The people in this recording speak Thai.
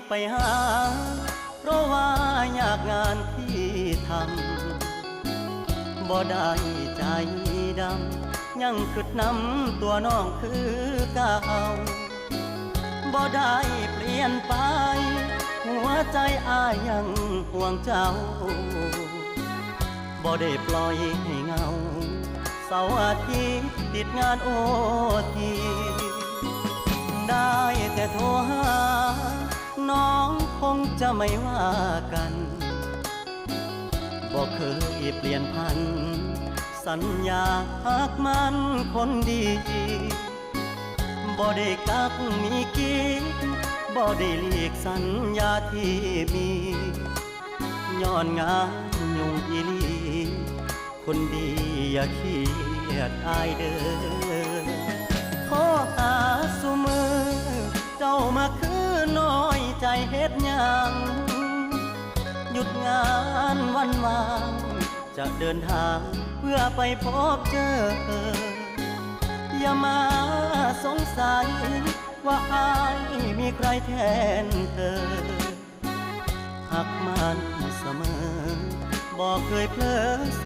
ไปหาเพราะว่าอยากงานที่ทำบ่ได้ใจดำยังคิดนำตัวน้องคือเก่าบ่ได้เปลี่ยนไปหัวใจอ้ายยังห่วงเจ้าบ่ได้ปล่อยให้เงาเสาร์อาทิตย์ติดงานโอทีได้แต่โทรหาน้องคงจะไม่ว่ากันบ่เคยเปลี่ยนพันสัญญาหักมันคนดีบ่ได้กักมีกิ๊กบ่ได้หลีกสัญญาที่มีย้อนงานยุ่งอีหลีคนดีอย่าเครียดอายเด้อขอหาสุมือเจ้ามาคือน้อยใจเฮ็ดหยังหยุดงานวันวางจะเดินทางเพื่อไปพบเจออย่ามาสงสัยว่าอายมีใครแทนเธอหักมันเสมอบอกเคยเพลอ